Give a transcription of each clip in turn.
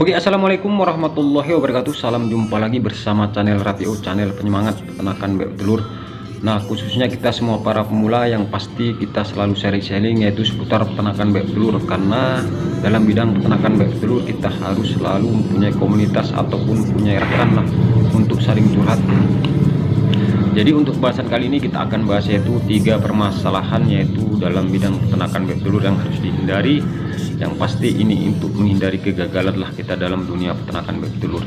Oke, assalamualaikum warahmatullahi wabarakatuh. Salam jumpa lagi bersama channel Ratio, channel penyemangat peternakan bebek telur. Nah, khususnya kita semua para pemula yang pasti kita selalu sharing-sharing yaitu seputar peternakan bebek telur, karena dalam bidang peternakan bebek telur kita harus selalu mempunyai komunitas ataupun punya rekan lah untuk saling curhat. Jadi untuk bahasan kali ini kita akan bahas yaitu 3 permasalahan yaitu dalam bidang peternakan bebek telur yang harus dihindari. Yang pasti ini untuk menghindari kegagalan lah kita dalam dunia peternakan bebek telur.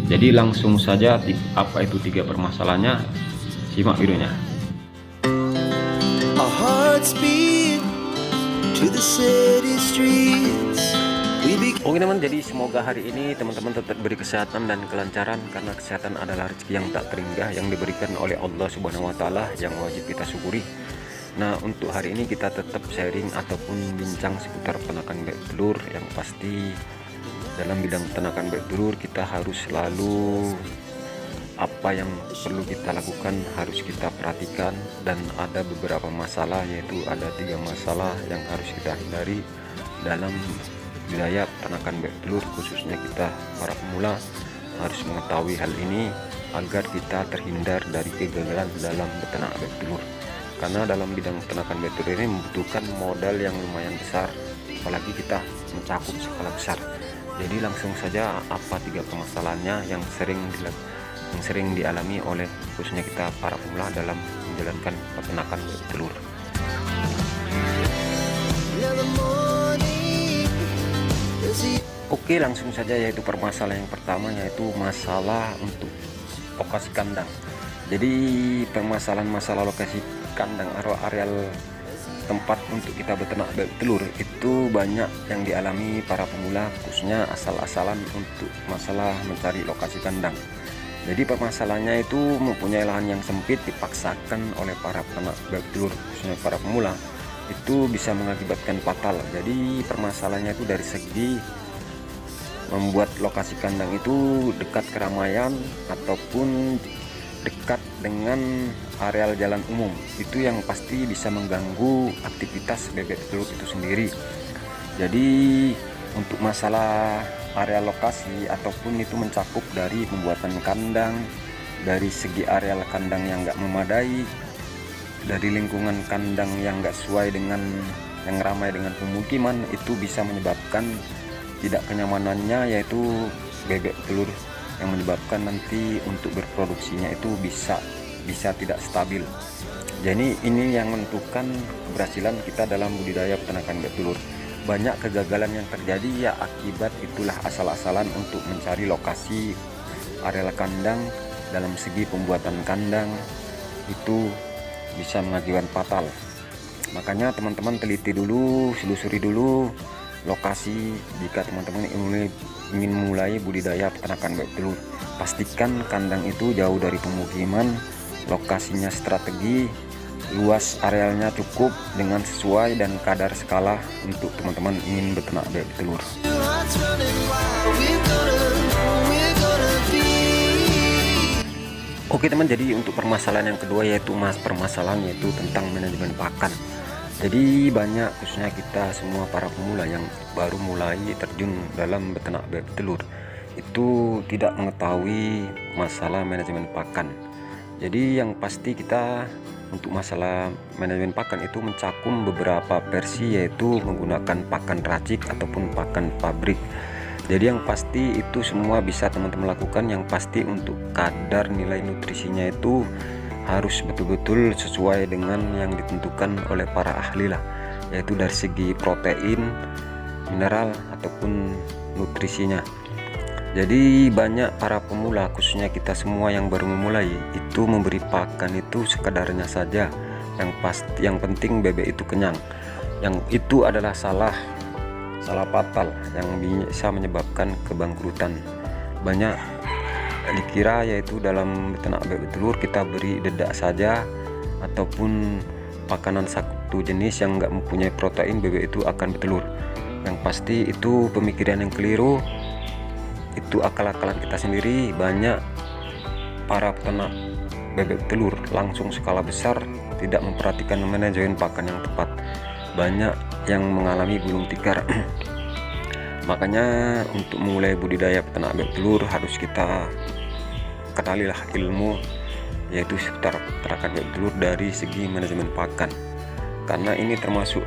Jadi langsung saja, apa itu 3 permasalahannya, simak videonya. Oke teman, jadi semoga hari ini teman-teman tetap beri kesehatan dan kelancaran, karena kesehatan adalah rezeki yang tak terhingga yang diberikan oleh Allah Subhanahu wa taala yang wajib kita syukuri. Nah, untuk hari ini kita tetap sharing ataupun bincang seputar peternakan bebek telur. Yang pasti dalam bidang peternakan bebek telur kita harus selalu apa yang perlu kita lakukan harus kita perhatikan, dan ada beberapa masalah, yaitu ada 3 masalah yang harus kita hindari dalam wilayah peternakan bebek telur. Khususnya kita para pemula harus mengetahui hal ini agar kita terhindar dari kegagalan dalam beternak bebek telur. Karena dalam bidang peternakan bebek telur ini membutuhkan modal yang lumayan besar, apalagi kita mencakup skala besar. Jadi langsung saja, apa 3 permasalahannya yang sering dialami oleh khususnya kita para pemula dalam menjalankan peternakan bebek telur. Oke, langsung saja, yaitu permasalahan yang pertama yaitu masalah untuk lokasi kandang. Jadi permasalahan masalah lokasi kandang atau areal tempat untuk kita beternak bebek telur itu banyak yang dialami para pemula, khususnya asal-asalan untuk masalah mencari lokasi kandang. Jadi permasalahannya itu mempunyai lahan yang sempit, dipaksakan oleh para peternak bebek telur khususnya para pemula, itu bisa mengakibatkan fatal. Jadi permasalahannya itu dari segi membuat lokasi kandang itu dekat keramaian ataupun dekat dengan areal jalan umum, itu yang pasti bisa mengganggu aktivitas bebek telur itu sendiri. Jadi untuk masalah area lokasi ataupun itu mencakup dari pembuatan kandang, dari segi areal kandang yang enggak memadai, dari lingkungan kandang yang enggak sesuai dengan yang ramai dengan pemukiman, itu bisa menyebabkan tidak kenyamanannya, yaitu bebek telur, yang menyebabkan nanti untuk berproduksinya itu bisa tidak stabil. Jadi ini yang menentukan keberhasilan kita dalam budidaya peternakan bebek telur. Banyak kegagalan yang terjadi ya akibat itulah asal-asalan untuk mencari lokasi areal kandang. Dalam segi pembuatan kandang itu bisa mengakibatkan fatal. Makanya teman-teman teliti dulu, selusuri dulu lokasi jika teman-teman ingin mulai budidaya peternakan bebek telur. Pastikan kandang itu jauh dari pemukiman, lokasinya strategi, luas arealnya cukup dengan sesuai dan kadar skala untuk teman-teman ingin beternak bebek telur. Oke teman, jadi untuk permasalahan yang kedua yaitu permasalahan yaitu tentang manajemen pakan. Jadi banyak khususnya kita semua para pemula yang baru mulai terjun dalam beternak bebek telur itu tidak mengetahui masalah manajemen pakan. Jadi yang pasti kita untuk masalah manajemen pakan itu mencakup beberapa versi, yaitu menggunakan pakan racik ataupun pakan pabrik. Jadi yang pasti itu semua bisa teman-teman lakukan. Yang pasti untuk kadar nilai nutrisinya itu harus betul-betul sesuai dengan yang ditentukan oleh para ahli lah, yaitu dari segi protein, mineral ataupun nutrisinya. Jadi banyak para pemula khususnya kita semua yang baru memulai itu memberi pakan itu sekadarnya saja. Yang penting bebek itu kenyang. Yang itu adalah salah fatal yang bisa menyebabkan kebangkrutan. Banyak dikira yaitu dalam beternak bebek telur kita beri dedak saja ataupun makanan satu jenis yang enggak mempunyai protein, bebek itu akan bertelur. Yang pasti itu pemikiran yang keliru, itu akal-akalan kita sendiri. Banyak para peternak bebek telur langsung skala besar tidak memperhatikan manajemen pakan yang tepat. Banyak yang mengalami gulung tikar. Makanya untuk memulai budidaya peternak bebek telur harus kita kenalilah ilmu, yaitu seputar peternakan bebek telur dari segi manajemen pakan, karena ini termasuk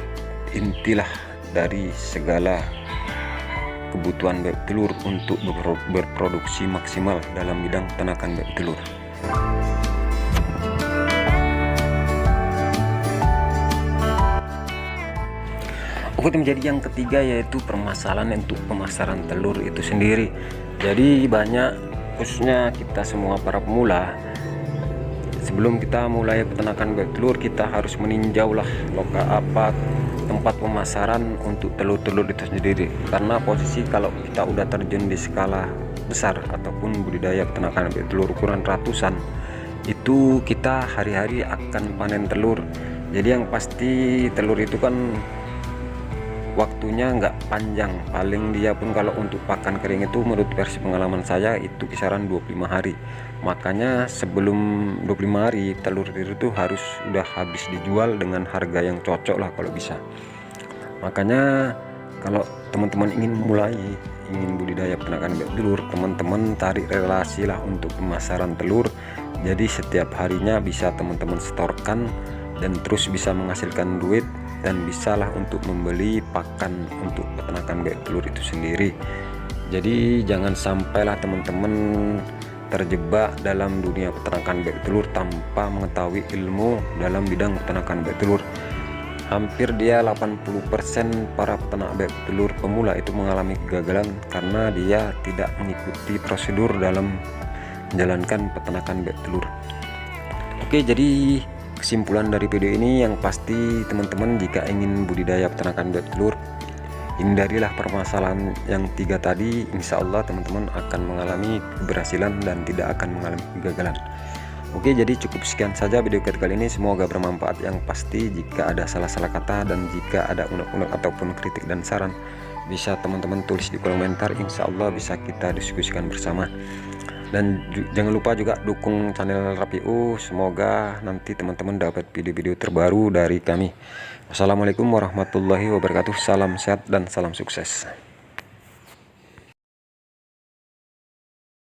intilah dari segala kebutuhan bebek telur untuk berproduksi maksimal dalam bidang peternakan bebek telur. Oke, menjadi yang ketiga yaitu permasalahan untuk pemasaran telur itu sendiri. Jadi banyak, khususnya kita semua para pemula, sebelum kita mulai peternakan bebek telur kita harus meninjau lah tempat pemasaran untuk telur-telur itu sendiri. Karena posisi kalau kita udah terjun di skala besar ataupun budidaya peternakan bebek telur ukuran ratusan, itu kita hari-hari akan panen telur. Jadi yang pasti telur itu kan waktunya nggak panjang, paling dia pun kalau untuk pakan kering itu menurut versi pengalaman saya itu kisaran 25 hari. Makanya sebelum 25 hari telur itu harus udah habis dijual dengan harga yang cocok lah kalau bisa. Makanya kalau teman-teman ingin budidaya peternakan bebek telur, teman-teman tarik relasi lah untuk pemasaran telur. Jadi setiap harinya bisa teman-teman setorkan dan terus bisa menghasilkan duit, dan bisalah untuk membeli pakan untuk peternakan bebek telur itu sendiri. Jadi jangan sampailah teman-teman terjebak dalam dunia peternakan bebek telur tanpa mengetahui ilmu dalam bidang peternakan bebek telur. Hampir dia 80% para peternak bebek telur pemula itu mengalami kegagalan karena dia tidak mengikuti prosedur dalam menjalankan peternakan bebek telur. Oke, jadi kesimpulan dari video ini yang pasti teman-teman jika ingin budidaya peternakan bebek telur, hindarilah permasalahan yang 3 tadi. Insya Allah teman-teman akan mengalami keberhasilan dan tidak akan mengalami kegagalan. Oke, jadi cukup sekian saja video kali ini, semoga bermanfaat. Yang pasti jika ada salah-salah kata dan jika ada unek-unek ataupun kritik dan saran, bisa teman-teman tulis di kolom komentar, insya Allah bisa kita diskusikan bersama. Dan jangan lupa juga dukung channel Rapiu, semoga nanti teman-teman dapat video-video terbaru dari kami. Wassalamualaikum warahmatullahi wabarakatuh, salam sehat dan salam sukses.